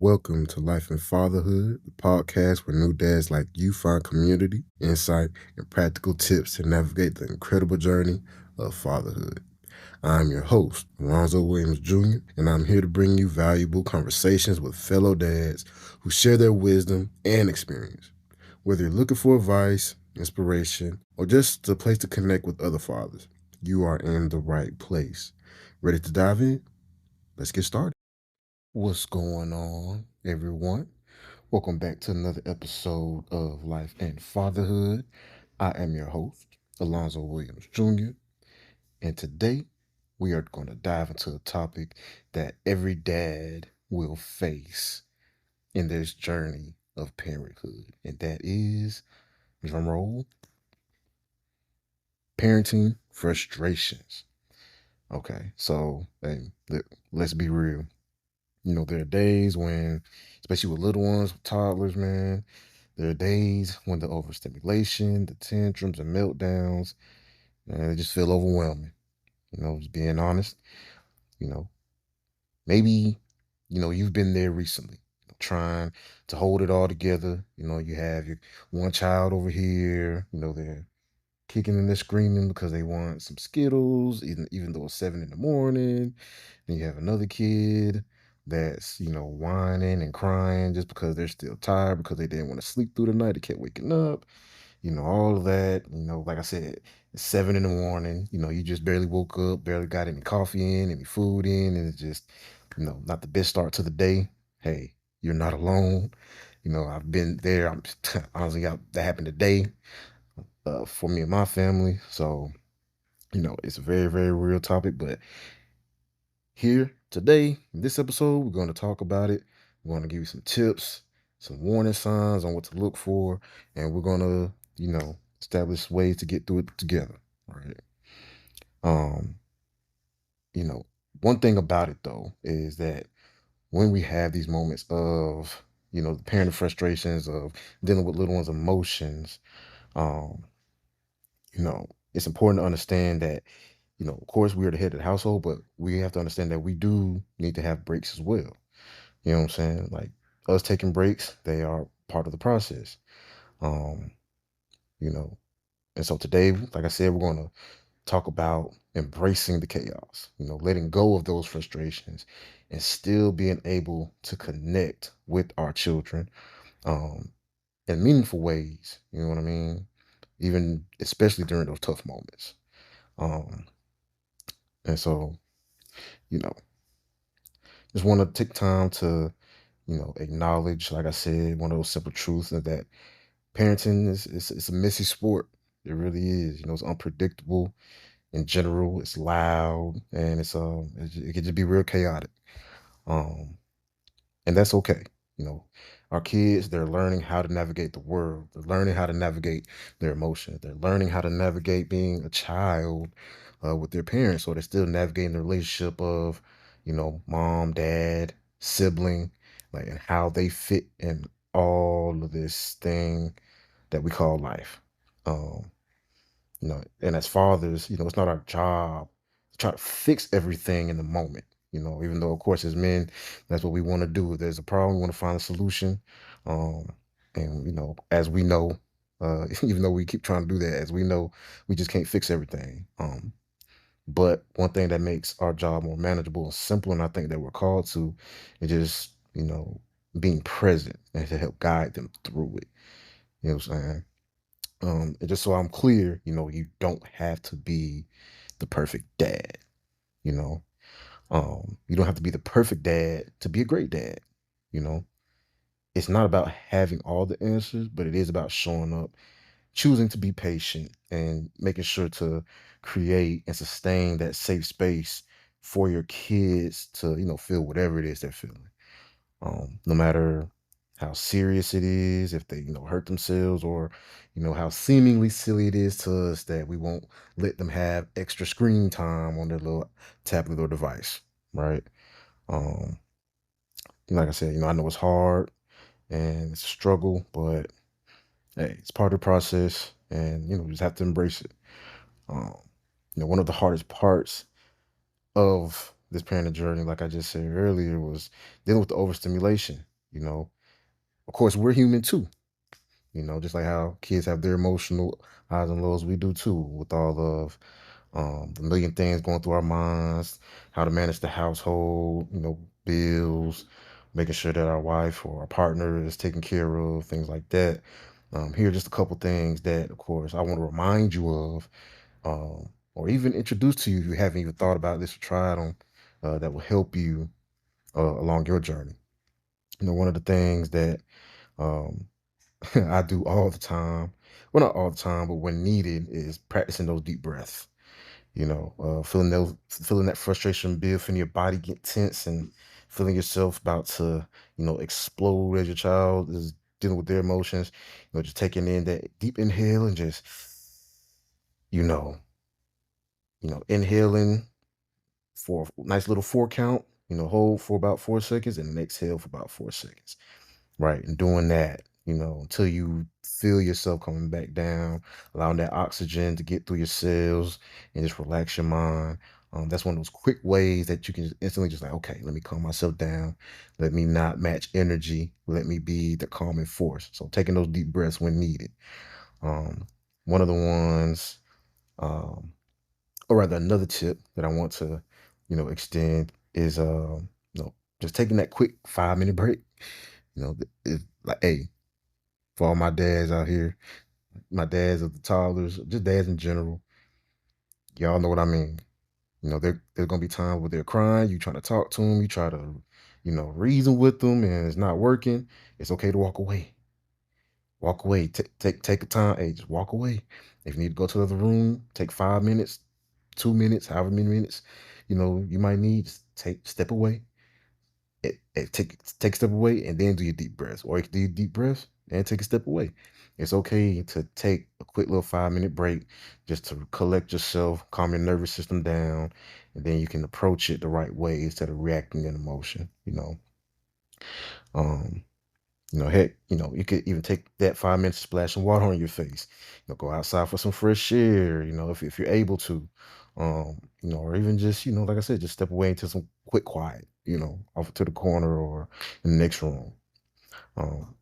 Welcome to Life and Fatherhood, the podcast where new dads like you find community, insight, and practical tips to navigate the incredible journey of fatherhood. I'm your host, Alonso Williams Jr., and I'm here to bring you valuable conversations with fellow dads who share their wisdom and experience. Whether you're looking for advice, inspiration, or just a place to connect with other fathers, you are in the right place. Ready to dive in? Let's get started. What's going on, everyone? Welcome back to another episode of Life and Fatherhood. I am your host, Alonso Williams Jr., and today we are going to dive into a topic that every dad will face in this journey of parenthood, and that is, drum roll, parenting frustrations. Okay, so hey, let's be real. There are days when, especially with little ones, with toddlers, man, there are days when the overstimulation, the tantrums and meltdowns, they just feel overwhelming. Just being honest, you know, maybe, you've been there recently, trying to hold it all together. You have your one child over here, they're kicking and they're screaming because they want some Skittles, even though it's 7 in the morning. Then you have another kid that's, whining and crying just because they're still tired because they didn't want to sleep through the night. They kept waking up, all of that. Like I said, it's 7 in the morning. You just barely woke up, barely got any coffee in, any food in, and it's just, not the best start to the day. Hey, you're not alone. I've been there. I'm honestly, that happened today for me and my family. So, it's a very, very real topic. But here today, in this episode, we're going to talk about it. We're going to give you some tips, some warning signs on what to look for, and we're going to, establish ways to get through it together. All right. Um, you know, One thing about it though is that when we have these moments of, the parenting frustrations of dealing with little one's emotions, um, it's important to understand that, of course, we're the head of the household, but we have to understand that we do need to have breaks as well. You know what I'm saying? Like us taking breaks, they are part of the process. Um, you know, and so today, like I said, we're going to talk about embracing the chaos, letting go of those frustrations and still being able to connect with our children um, in meaningful ways. You know what I mean? Even especially during those tough moments. Um, and so, you know, just want to take time to, acknowledge, like I said, one of those simple truths is that parenting is it's a messy sport. It really is. It's unpredictable in general. It's loud and it can just be real chaotic. Um, and that's okay. You know, our kids, they're learning how to navigate the world. They're learning how to navigate their emotions. They're learning how to navigate being a child with their parents. So they're still navigating the relationship of, mom, dad, sibling, like, and how they fit in all of this thing that we call life. Um, and as fathers, it's not our job to try to fix everything in the moment. Even though, of course, as men, that's what we want to do. If there's a problem, we want to find a solution. Um, and as we know, even though we keep trying to do that, as we know, we just can't fix everything. But one thing that makes our job more manageable and simpler, and I think that we're called to, is just being present and to help guide them through it. You know what I'm saying? And just so I'm clear, you don't have to be the perfect dad, you know. You don't have to be the perfect dad to be a great dad, you know. It's not about having all the answers, but it is about showing up, choosing to be patient, and making sure to create and sustain that safe space for your kids to, feel whatever it is they're feeling. No matter how serious it is, if they, hurt themselves, or, how seemingly silly it is to us that we won't let them have extra screen time on their little tablet or device, right? Um, like I said, I know it's hard and it's a struggle, but hey, it's part of the process, and we just have to embrace it. Um, one of the hardest parts of this parenting journey, like I just said earlier, was dealing with the overstimulation. You know, of course, we're human too. Just like how kids have their emotional highs and lows, we do too, with all of the million things going through our minds, how to manage the household, bills, making sure that our wife or our partner is taken care of, things like that. Here are just a couple things that, of course, I want to remind you of, or even introduce to you if you haven't even thought about this or tried them, that will help you along your journey. One of the things that um, I do all the time, well, not all the time, but when needed, is practicing those deep breaths. Feeling that frustration build, feeling your body get tense, and feeling yourself about to, explode as your child is dealing with their emotions. Just taking in that deep inhale and just, you know, inhaling for a nice little 4 count. Hold for about 4 seconds and then exhale for about 4 seconds. Right. And doing that, until you feel yourself coming back down, allowing that oxygen to get through your cells and just relax your mind. That's one of those quick ways that you can just instantly just like, okay, let me calm myself down. Let me not match energy. Let me be the calming force. So taking those deep breaths when needed. Um, One of the ones, um, or rather another tip that I want to, extend is, just taking that quick 5-minute break. It's like, hey, for all my dads out here, my dads of the toddlers, just dads in general, y'all know what I mean. There's gonna be times where they're crying, you trying to talk to them, you try to, reason with them, and it's not working. It's okay to walk away. Walk away. Take a time. Hey, just walk away. If you need to go to the other room, take 5 minutes, 2 minutes, however many minutes, you might need. Just step away. Take a step away and then do your deep breaths, or you can do your deep breaths and take a step away. It's okay to take a quick little 5-minute break just to collect yourself, calm your nervous system down, and then you can approach it the right way instead of reacting in emotion. Um, heck, you could even take that 5 minutes, splash some water on your face. Go outside for some fresh air. If you're able to, or even just, like I said, just step away into some quick quiet. Off to the corner or in the next room.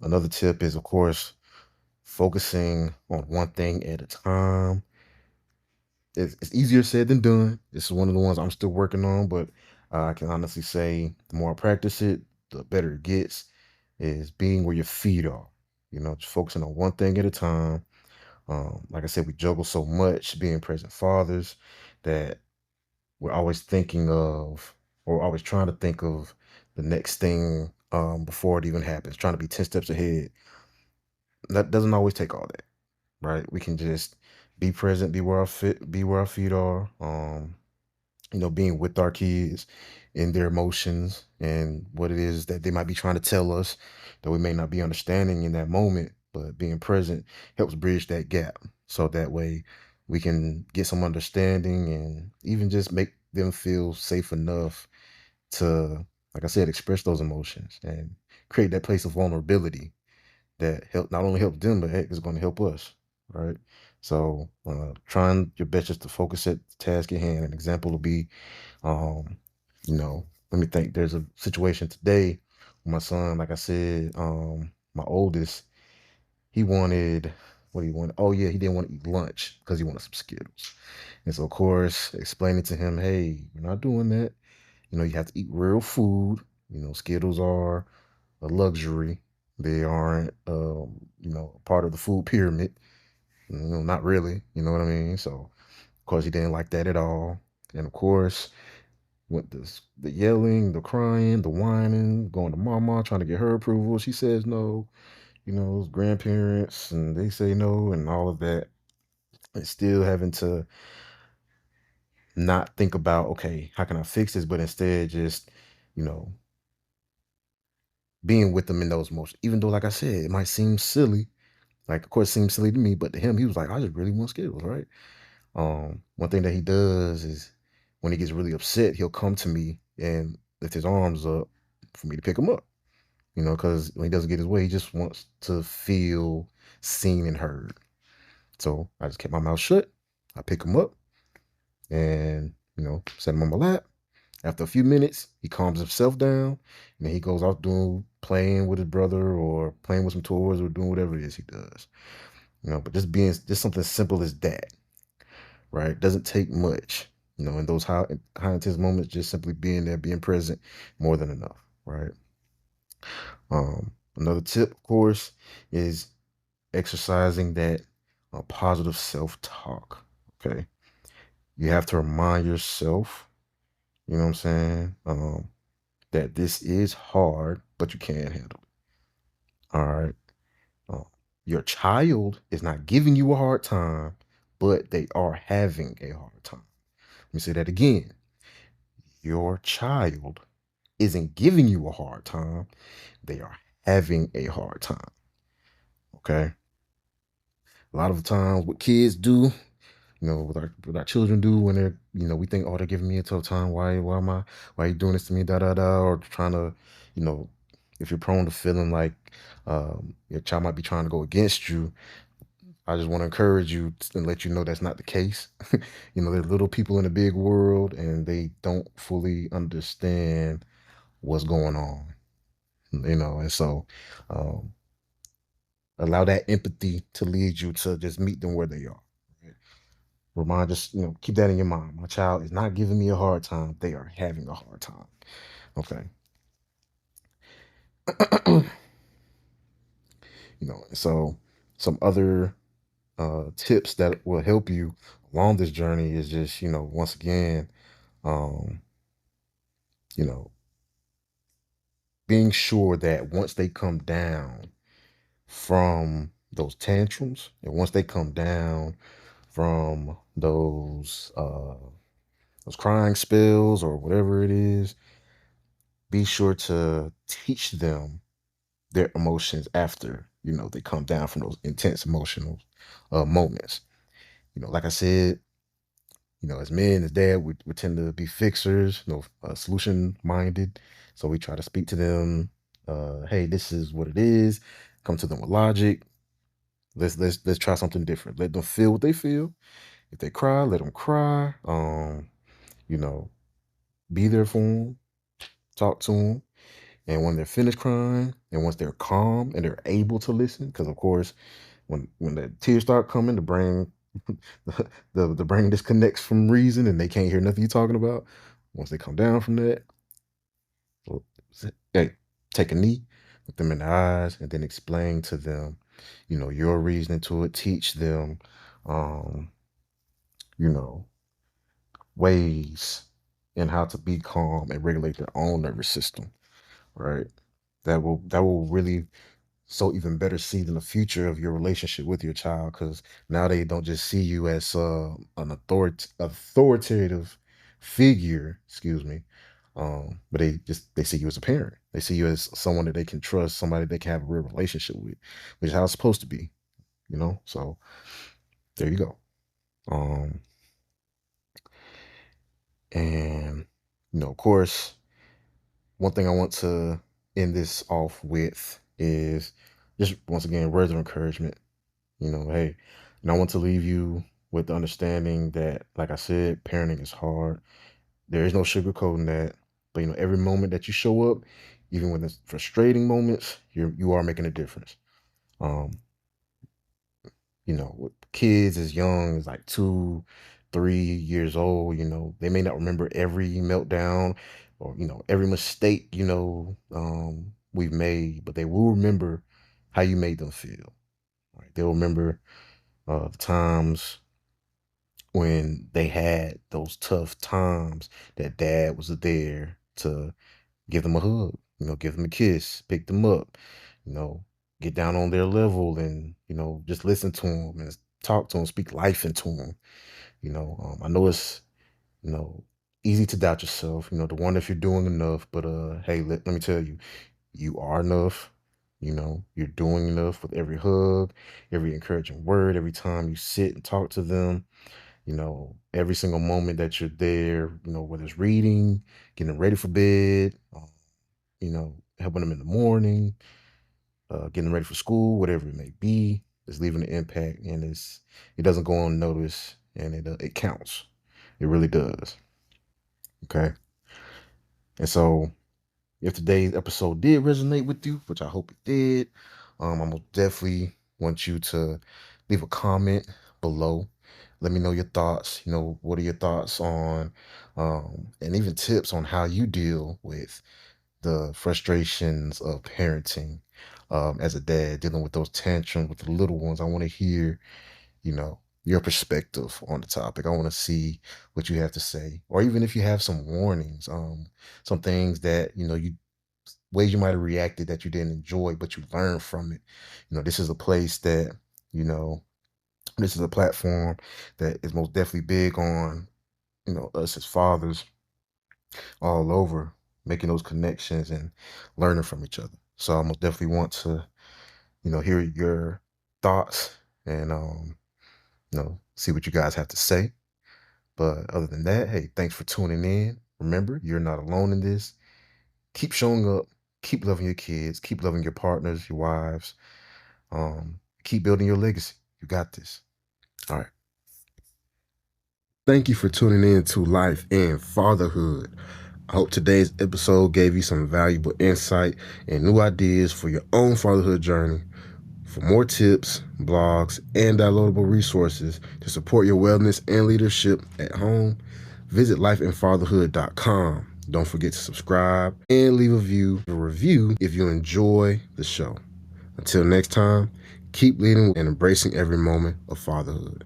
Another tip is, of course, focusing on one thing at a time. It's easier said than done. This is one of the ones I'm still working on, but I can honestly say the more I practice it, the better it gets. Is being where your feet are. Just focusing on one thing at a time. Like I said, we juggle so much being present fathers that we're always thinking of, or always trying to think of the next thing before it even happens, trying to be 10 steps ahead. That doesn't always take all that, right? We can just be present, be where our feet are. Being with our kids and their emotions and what it is that they might be trying to tell us that we may not be understanding in that moment, but being present helps bridge that gap. So that way we can get some understanding and even just make them feel safe enough to, like I said, express those emotions and create that place of vulnerability that help not only help them, but heck, is going to help us. Right. So trying your best just to focus at the task at hand. An example will be um, let me think. There's a situation today with my son. Like I said, my oldest, he wanted what he wanted. Oh yeah, he didn't want to eat lunch because he wanted some Skittles. And so of course, explaining to him, hey, you're not doing that. You have to eat real food. Skittles are a luxury. They aren't, part of the food pyramid. Not really. You know what I mean? So of course, he didn't like that at all. And of course, with the yelling, the crying, the whining, going to mama, trying to get her approval. She says no, grandparents, and they say no, and all of that. And still having to not think about, okay, how can I fix this? But instead just, you know, being with them in those emotions. Even though, like I said, it might seem silly. Like, of course, it seems silly to me, but to him, he was like, I just really want Skittles, right? One thing that he does is when he gets really upset, he'll come to me and lift his arms up for me to pick him up. Because when he doesn't get his way, he just wants to feel seen and heard. So I just kept my mouth shut. I pick him up and, set him on my lap. After a few minutes, he calms himself down, and then he goes off doing playing with his brother or playing with some toys or doing whatever it is he does. But just something simple as that, right? Doesn't take much. In those high intense moments, just simply being there, being present, more than enough, right? Another tip, of course, is exercising that positive self-talk. Okay, you have to remind yourself, you know what I'm saying, that this is hard, but you can handle it. All right. Um, your child is not giving you a hard time, but they are having a hard time. Let me say that again. Your child isn't giving you a hard time, they are having a hard time. Okay. A lot of the times, what kids do, what our children do when they're, we think, oh, they're giving me a tough time. Why are you doing this to me? Da da da, or trying to, you know, if you're prone to feeling like your child might be trying to go against you, I just want to encourage you and let you know that's not the case. There's little people in the big world, and they don't fully understand what's going on. And so um, allow that empathy to lead you to just meet them where they are. Remind us, keep that in your mind. My child is not giving me a hard time. They are having a hard time. Okay. So some other tips that will help you along this journey is just, once again, um, you know, being sure that once they come down from those tantrums and once they come down from those crying spells or whatever it is, be sure to teach them their emotions after, they come down from those intense emotional moments. Like I said, as men, as dad, we tend to be fixers, solution minded. So we try to speak to them. Hey, this is what it is. Come to them with logic. Let's try something different. Let them feel what they feel. If they cry, let them cry. You know, be there for them. Talk to them. And when they're finished crying, and once they're calm and they're able to listen, because of course, when the tears start coming, the brain the brain disconnects from reason, and they can't hear nothing you're talking about. Once they come down from that, well, hey, take a knee, look them in the eyes, and then explain to them, your reasoning to it. Teach them, um, you know, ways and how to be calm and regulate their own nervous system. Right. That will really so even better see in the future of your relationship with your child, because now they don't just see you as an authoritative figure, excuse me, but they see you as a parent. They see you as someone that they can trust, somebody they can have a real relationship with, which is how it's supposed to be. So there you go. um and of course, one thing I want to end this off with is just once again words of encouragement. Hey, and I want to leave you with the understanding that, like I said, parenting is hard. There is no sugarcoating that. But every moment that you show up, even when it's frustrating moments, you are making a difference. Um, with kids as young as like 2, 3 years old, they may not remember every meltdown or every mistake we've made, but they will remember how you made them feel. Right? They'll remember the times when they had those tough times that dad was there to give them a hug, give them a kiss, pick them up, you know, get down on their level and, just listen to them and talk to them, speak life into them. I know it's, you know, easy to doubt yourself, to wonder if you're doing enough, but hey, let me tell you, you are enough. You're doing enough with every hug, every encouraging word, every time you sit and talk to them, every single moment that you're there, whether it's reading, getting ready for bed, helping them in the morning, getting ready for school, whatever it may be, it's leaving an impact, and it doesn't go unnoticed, and it counts. It really does. Okay. And so if today's episode did resonate with you, which I hope it did, I'm gonna definitely want you to leave a comment below. Let me know your thoughts. What are your thoughts on, and even tips on how you deal with the frustrations of parenting, as a dad, dealing with those tantrums with the little ones. I want to hear, your perspective on the topic. I want to see what you have to say, or even if you have some warnings, some things that, ways you might have reacted that you didn't enjoy, but you learned from it. This is a place that, you know, this is a platform that is most definitely big on, us as fathers all over, making those connections and learning from each other. So I most definitely want to, hear your thoughts and, see what you guys have to say. But other than that, hey, thanks for tuning in. Remember, you're not alone in this. Keep showing up, keep loving your kids, keep loving your partners, your wives, keep building your legacy. You got this. All right. Thank you for tuning in to Life and Fatherhood. I hope today's episode gave you some valuable insight and new ideas for your own fatherhood journey. For more tips, blogs, and downloadable resources to support your wellness and leadership at home, visit lifeandfatherhood.com. Don't forget to subscribe and leave a review if you enjoy the show. Until next time, keep leading and embracing every moment of fatherhood.